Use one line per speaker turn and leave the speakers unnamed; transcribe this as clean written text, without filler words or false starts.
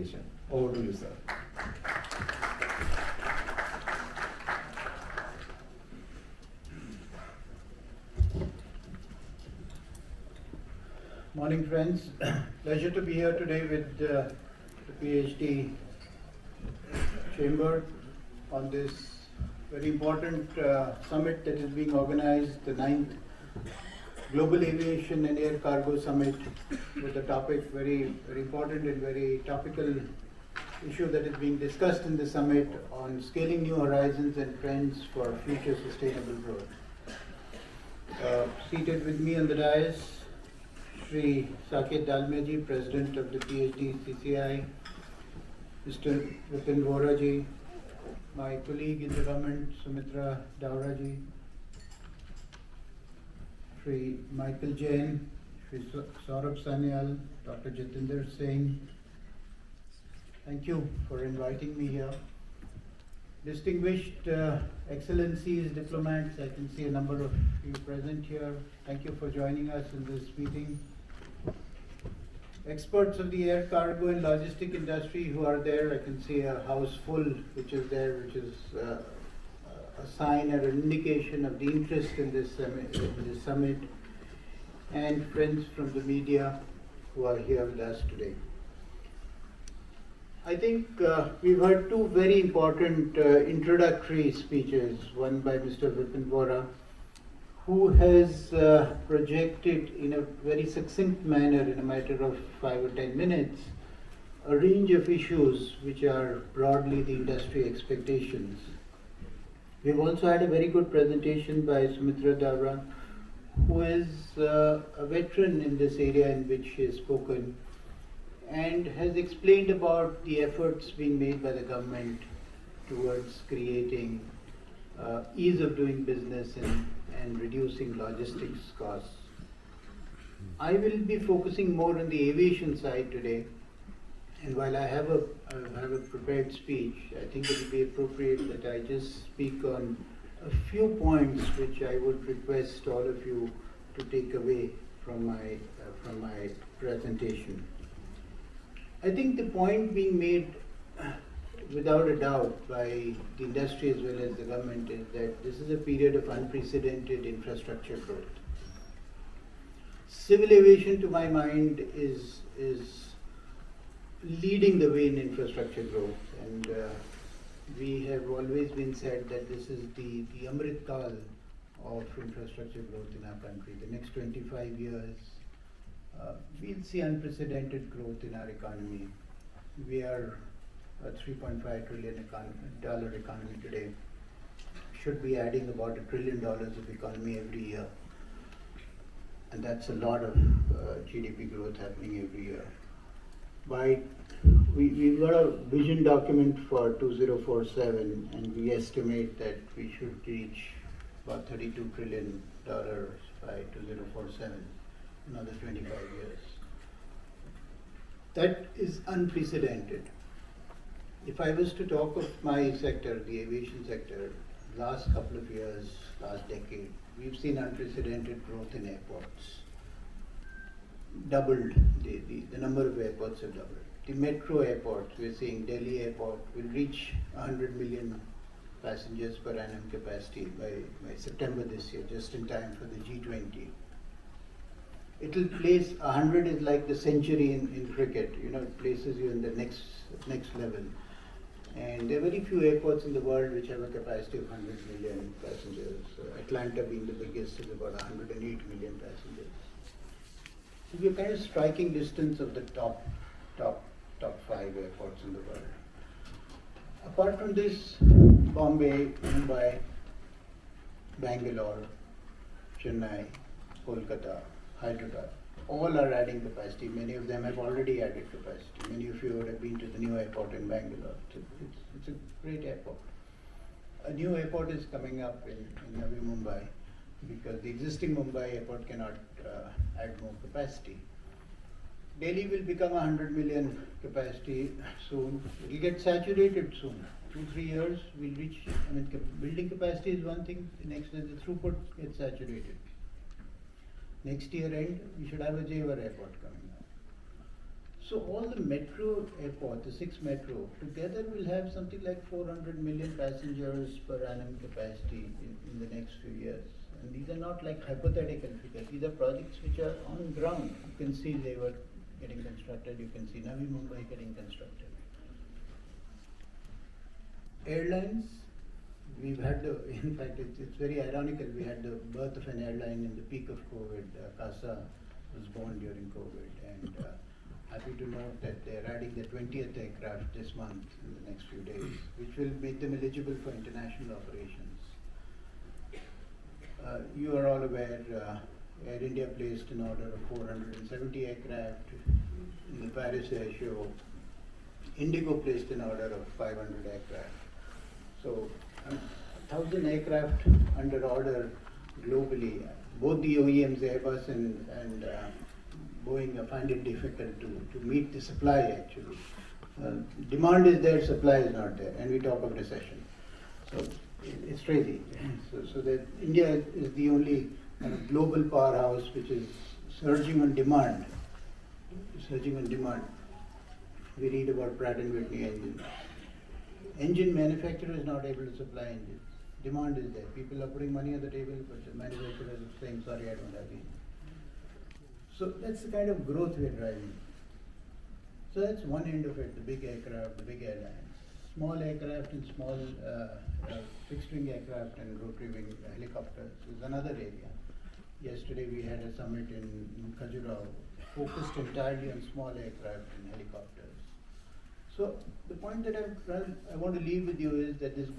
aviation. Over to you, sir.
Morning, friends. Pleasure to be here today with the PhD Chamber on this very important summit that is being organized, the 9th Global Aviation and Air Cargo Summit, with the topic very important and very topical issue that is being discussed in the summit on scaling new horizons and trends for future sustainable growth. Seated with me on the dais, Shri Saket Dalmia, President of the PhD CCI, Mr. Vipin Vora ji, my colleague in the government, Sumitra Daura ji, Shri Michael Jain, Shri Saurabh Sanyal, Dr. Jatinder Singh. Thank you for inviting me here. Distinguished excellencies, diplomats, I can see a number of you present here. Thank you for joining us in this meeting. Experts of the air cargo and logistic industry who are there, I can see a house full which is there, which is a sign or an indication of the interest in this summit, and friends from the media who are here with us today. I think we've heard two very important introductory speeches, one by Mr. Vipin Vora, who has projected in a very succinct manner, in a matter of 5 or 10 minutes, a range of issues which are broadly the industry expectations. We've also had a very good presentation by Sumitra Daura, who is a veteran in this area in which she has spoken, and has explained about the efforts being made by the government towards creating ease of doing business and reducing logistics costs. I will be focusing more on the aviation side today, and while I have a prepared speech, I think it will be appropriate that I just speak on a few points which I would request all of you to take away from my presentation. I think the point being made without a doubt by the industry as well as the government is that this is a period of unprecedented infrastructure growth. Civil aviation, to my mind, is leading the way in infrastructure growth, and we have always been said that this is the Amrit Kal of infrastructure growth in our country. The next 25 years, we'll see unprecedented growth in our economy. We are a $3.5 trillion economy today. Should be adding about $1 trillion of economy every year, and that's a lot of GDP growth happening every year. We've got a vision document for 2047, and we estimate that we should reach about $32 trillion by 2047, another 25 years. That is unprecedented. If I was to talk of my sector, the aviation sector, last couple of years, last decade, we've seen unprecedented growth in airports. Doubled, the number of airports have doubled. The metro airports, we're seeing Delhi airport will reach 100 million passengers per annum capacity by September this year, just in time for the G20. It'll place 100 is like the century in cricket, it places you in the next level. And there are very few airports in the world which have a capacity of 100 million passengers. Atlanta being the biggest is about 108 million passengers. So we're kind of striking distance of the top 5 airports in the world. Apart from this, Bombay, Mumbai, Bangalore, Chennai, Kolkata, Hyderabad, all are adding capacity. Many of them have already added capacity. Many of you would have been to the new airport in Bangalore. It's a great airport. A new airport is coming up in Navi Mumbai because the existing Mumbai airport cannot add more capacity. Delhi will become 100 million capacity soon. It will get saturated soon. 2-3 years we'll reach, building capacity is one thing, the next is the throughput gets saturated. Next year end, we should have a Jewar airport coming up. So all the metro airport, the 6 metro, together will have something like 400 million passengers per annum capacity in the next few years. And these are not like hypothetical figures. These are projects which are on ground. You can see they were getting constructed. You can see Navi Mumbai getting constructed. Airlines, we've had the, in fact, it's very ironical. We had the birth of an airline in the peak of COVID. CASA was born during COVID. And happy to note that they're adding the 20th aircraft this month in the next few days, which will make them eligible for international operations. You are all aware, Air India placed an order of 470 aircraft in the Paris Air Show. Indigo placed an order of 500 aircraft. So, 1,000 aircraft under order globally. Both the OEMs, Airbus and Boeing, find it difficult to meet the supply actually. Demand is there, supply is not there, and we talk of recession. So it's crazy. So that India is the only global powerhouse which is surging on demand. Surging on demand. We read about Pratt & Whitney engines. Engine manufacturer is not able to supply engines. Demand is there. People are putting money on the table, but the manufacturer is saying, sorry, I don't have the engine. So that's the kind of growth we're driving. So that's one end of it, the big aircraft, the big airlines. Small aircraft and small fixed-wing aircraft and rotary-wing helicopters is another area. Yesterday we had a summit in Khajuraho, focused entirely on small aircraft and helicopters. So the point that I want to leave with you is that this